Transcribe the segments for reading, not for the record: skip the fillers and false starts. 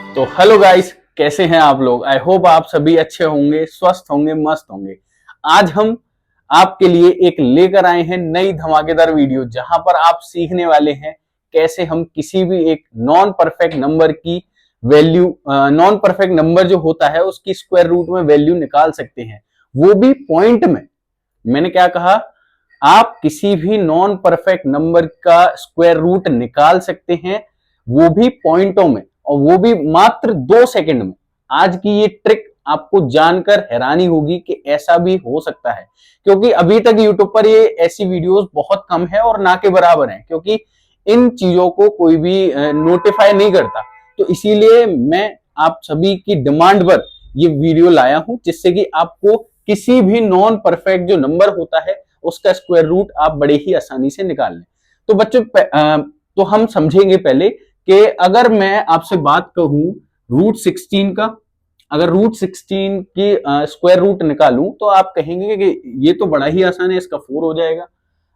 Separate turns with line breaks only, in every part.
तो hello guys, कैसे हैं आप लोग। आई होप आप सभी अच्छे होंगे, स्वस्थ होंगे, मस्त होंगे। आज हम आपके लिए एक लेकर आए हैं नई धमाकेदार वीडियो, जहां पर आप सीखने वाले हैं कैसे हम किसी भी एक नॉन परफेक्ट नंबर की वैल्यू, नॉन परफेक्ट नंबर जो होता है उसकी स्क्वायर रूट में वैल्यू निकाल सकते हैं, वो भी पॉइंट में। मैंने क्या कहा, आप किसी भी नॉन परफेक्ट नंबर का स्क्वायर रूट निकाल सकते हैं, वो भी पॉइंटों में, और वो भी मात्र 2 सेकंड में। आज की ये ट्रिक आपको जानकर हैरानी होगी कि ऐसा भी हो सकता है, क्योंकि अभी तक यूट्यूब पर ये ऐसी वीडियोस बहुत कम है और ना के बराबर है, क्योंकि इन चीजों को कोई भी नोटिफाई नहीं करता। तो इसीलिए मैं आप सभी की डिमांड पर ये वीडियो लाया हूं, जिससे कि आपको किसी भी नॉन परफेक्ट जो नंबर होता है उसका स्क्वायर रूट आप बड़े ही आसानी से निकाल लें। तो बच्चों, तो हम समझेंगे पहले कि अगर मैं आपसे बात कहूं √16 का, अगर √16 की स्क्वायर रूट निकालूं तो आप कहेंगे कि ये तो बड़ा ही आसान है, इसका 4 हो जाएगा।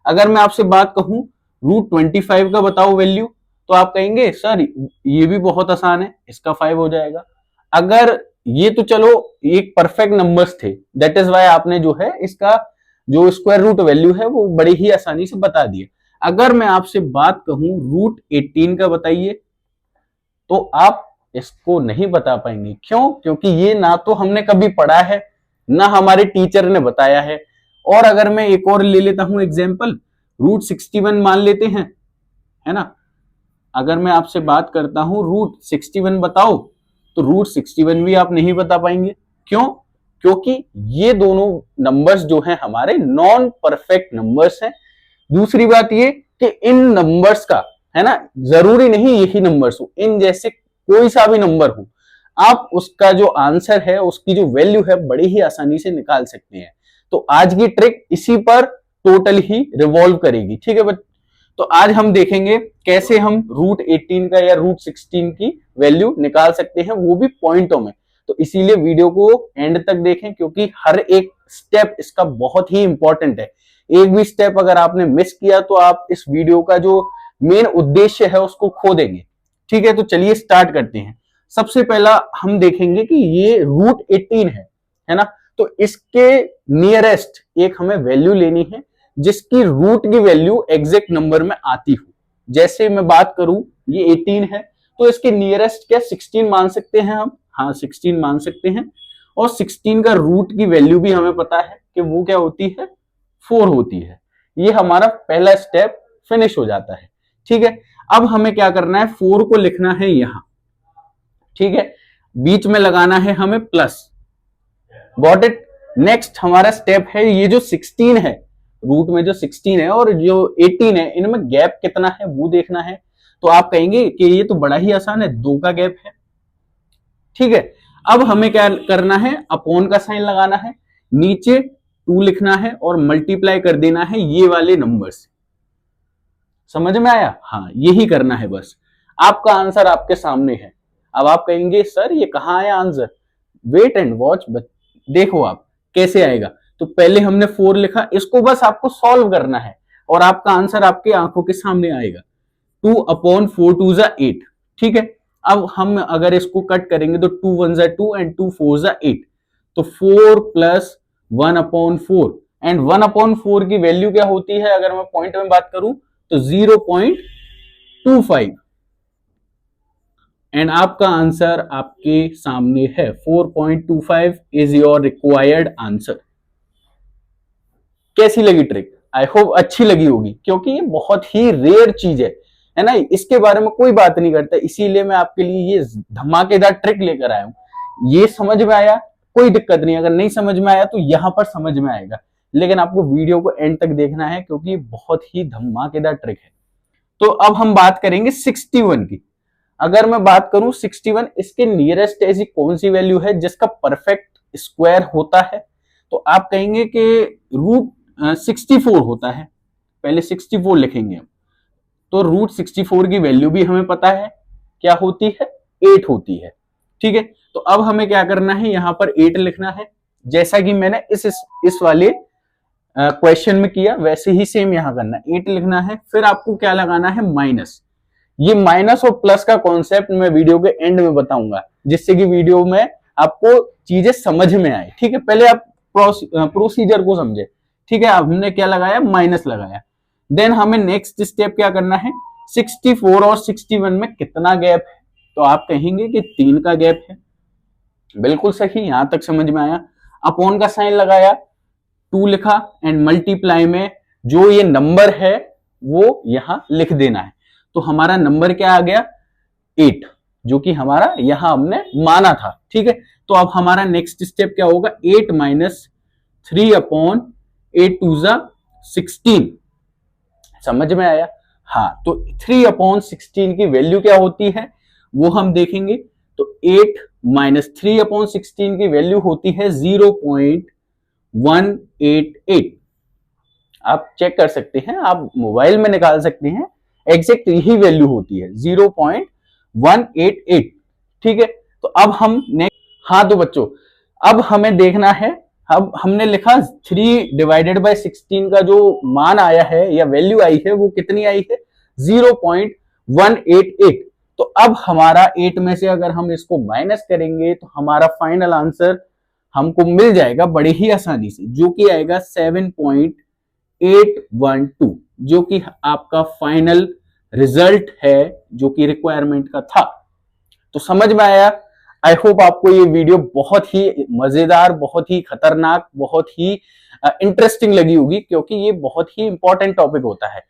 अगर मैं आपसे बात कहूं √25 का बताओ वैल्यू, तो आप कहेंगे सर ये भी बहुत आसान है, इसका 5 हो जाएगा। अगर ये तो चलो एक परफेक्ट नंबर्स थे, दैट इज वाई आपने जो है इसका जो स्क्वायर रूट वैल्यू है वो बड़ी ही आसानी से बता दिए। अगर मैं आपसे बात कहूं √18 का बताइए, तो आप इसको नहीं बता पाएंगे। क्यों? क्योंकि ये ना तो हमने कभी पढ़ा है, ना हमारे टीचर ने बताया है। और अगर मैं एक और ले लेता हूं एग्जांपल, √61 मान लेते हैं, है ना। अगर मैं आपसे बात करता हूं √61 बताओ, तो √61 भी आप नहीं बता पाएंगे। क्यों? क्योंकि ये दोनों नंबर्स जो हैं हमारे नॉन परफेक्ट नंबर्स हैं। दूसरी बात ये कि इन नंबर्स का, है ना, जरूरी नहीं यही नंबर्स हो, इन जैसे कोई सा भी नंबर हो, आप उसका जो आंसर है, उसकी जो वैल्यू है, बड़ी ही आसानी से निकाल सकते हैं। तो आज की ट्रिक इसी पर टोटल ही रिवॉल्व करेगी, ठीक है। तो आज हम देखेंगे कैसे हम √18 का या √16 की वैल्यू निकाल सकते हैं, वो भी पॉइंटों में। तो इसीलिए वीडियो को एंड तक देखें, क्योंकि हर एक स्टेप इसका बहुत ही इंपॉर्टेंट है। एक भी स्टेप अगर आपने मिस किया तो आप इस वीडियो का जो मेन उद्देश्य है उसको खो देंगे, ठीक है। तो चलिए स्टार्ट करते हैं। सबसे पहला हम देखेंगे कि ये √18 है ना। तो इसके नियरेस्ट एक हमें वैल्यू लेनी है जिसकी रूट की वैल्यू एग्जैक्ट नंबर में आती हो। जैसे मैं बात करूं ये 18 है, तो इसके नियरेस्ट क्या 16 मान सकते हैं हम? हाँ, 16 मान सकते हैं। और 16 का रूट की वैल्यू भी हमें पता है कि वो क्या होती है, 4 होती है। ये हमारा पहला स्टेप फिनिश हो जाता है, ठीक है। अब हमें क्या करना है, 4 को लिखना है यहां, ठीक है। बीच में लगाना है हमें प्लस। Got it. नेक्स्ट हमारा स्टेप है, ये जो 16 है, रूट में जो 16 है और जो 18 है, इनमें गैप कितना है वो देखना है। तो आप कहेंगे कि ये तो बड़ा ही आसान है, 2 का गैप है, ठीक है। अब हमें क्या करना है, अपॉन का साइन लगाना है, नीचे 2 लिखना है और मल्टीप्लाई कर देना है ये वाले नंबर से। समझ में आया? हाँ, यही करना है बस। आपका आंसर आपके सामने है। अब आप कहेंगे सर ये कहां आया आंसर? वेट एंड वॉच, देखो आप कैसे आएगा। तो पहले हमने 4 लिखा, इसको बस आपको सॉल्व करना है और आपका आंसर आपकी आंखों के सामने आएगा। 2/4 2 ज़ा 8, ठीक है। अब हम अगर इसको कट करेंगे तो 2 1 ज़ा 2 एंड 2 4 ज़ा 8, तो 4 प्लस 1/4, एंड 1/4 की वैल्यू क्या होती है अगर मैं पॉइंट में बात करूं तो 0.25, एंड आपका आंसर आपके सामने है। 4.25 इज योर रिक्वायर्ड आंसर। कैसी लगी ट्रिक? आई होप अच्छी लगी होगी, क्योंकि ये बहुत ही रेयर चीज है ना। इसके बारे में कोई बात नहीं करता, इसीलिए मैं आपके लिए ये धमाकेदार ट्रिक लेकर आया हूं। ये समझ में आया, कोई दिक्कत नहीं। अगर नहीं समझ में आया तो यहां पर समझ में आएगा, लेकिन आपको वीडियो को एंड तक देखना है, क्योंकि बहुत ही धमाकेदार ट्रिक है। तो अब हम बात करेंगे 61 की। अगर मैं बात करूं 61, इसके नियरेस्ट ऐसी कौन सी वैल्यू है जिसका परफेक्ट स्क्वायर होता है? तो आप कहेंगे कि √64 होता है। पहले 64 लिखेंगे हम, तो √64 की वैल्यू भी हमें पता है क्या होती है, 8 होती है, ठीक है। तो अब हमें क्या करना है, यहां पर 8 लिखना है, जैसा कि मैंने इस वाले क्वेश्चन में किया, वैसे ही सेम यहां करना है। 8 लिखना है, फिर आपको क्या लगाना है, माइनस। ये माइनस और प्लस का कॉन्सेप्ट मैं वीडियो के एंड में बताऊंगा, जिससे कि वीडियो में आपको चीजें समझ में आए। ठीक है, पहले आप प्रोसीजर को समझे। ठीक है, अब हमने क्या लगाया, माइनस लगाया। देन हमें नेक्स्ट स्टेप क्या करना है, 64 और 61 में कितना गैप है, तो आप कहेंगे कि 3 का गैप है। बिल्कुल सही, यहां तक समझ में आया। अपॉन का साइन लगाया, 2 लिखा एंड मल्टीप्लाई में जो ये नंबर है वो यहां लिख देना है। तो हमारा नंबर क्या आ गया, 8, जो कि हमारा यहां हमने माना था। ठीक है, तो अब हमारा नेक्स्ट स्टेप क्या होगा, 8 माइनस 3 अपॉन 8 टू जा 16। समझ में आया? हाँ, तो 3 अपॉन 16 की वैल्यू क्या होती है वो हम देखेंगे। तो 8 माइनस 3 अपॉन 16 की वैल्यू होती है 0.188। आप चेक कर सकते हैं, आप मोबाइल में निकाल सकते हैं, एग्जैक्ट यही वैल्यू होती है 0.188। ठीक है, तो अब हम हाँ तो बच्चों अब हमें देखना है, अब हमने लिखा 3 डिवाइडेड बाय 16 का जो मान आया है या वैल्यू आई है वो कितनी आई है, 0.188। तो अब हमारा 8 में से अगर हम इसको माइनस करेंगे तो हमारा फाइनल आंसर हमको मिल जाएगा बड़े ही आसानी से, जो कि आएगा 7.812, जो कि आपका फाइनल रिजल्ट है जो कि रिक्वायरमेंट का था। तो समझ में आया? आई होप आपको ये वीडियो बहुत ही मजेदार, बहुत ही खतरनाक, बहुत ही इंटरेस्टिंग लगी होगी, क्योंकि ये बहुत ही इंपॉर्टेंट टॉपिक होता है।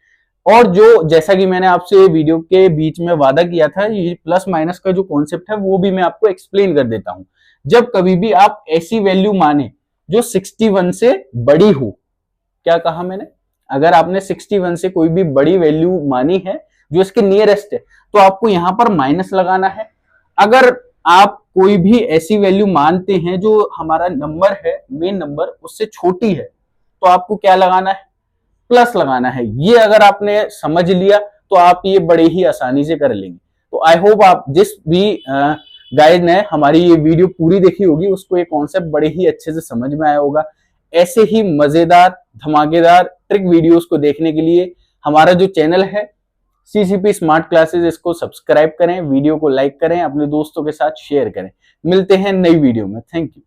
और जो जैसा कि मैंने आपसे वीडियो के बीच में वादा किया था, ये प्लस माइनस का जो कॉन्सेप्ट है वो भी मैं आपको एक्सप्लेन कर देता हूं। जब कभी भी आप ऐसी वैल्यू माने जो 61 से बड़ी हो, क्या कहा मैंने, अगर आपने 61 से कोई भी बड़ी वैल्यू मानी है जो इसके नियरेस्ट है, तो आपको यहां पर माइनस लगाना है। अगर आप कोई भी ऐसी वैल्यू मानते हैं जो हमारा नंबर है, मेन नंबर, उससे छोटी है, तो आपको क्या लगाना है, प्लस लगाना है। ये अगर आपने समझ लिया तो आप ये बड़े ही आसानी से कर लेंगे। तो आई होप आप जिस भी गाइस ने हमारी ये वीडियो पूरी देखी होगी उसको ये कॉन्सेप्ट बड़े ही अच्छे से समझ में आया होगा। ऐसे ही मजेदार धमाकेदार ट्रिक वीडियोस को देखने के लिए हमारा जो चैनल है सीसीपी स्मार्ट क्लासेस, इसको सब्सक्राइब करें, वीडियो को लाइक करें, अपने दोस्तों के साथ शेयर करें। मिलते हैं नई वीडियो में। Thank you.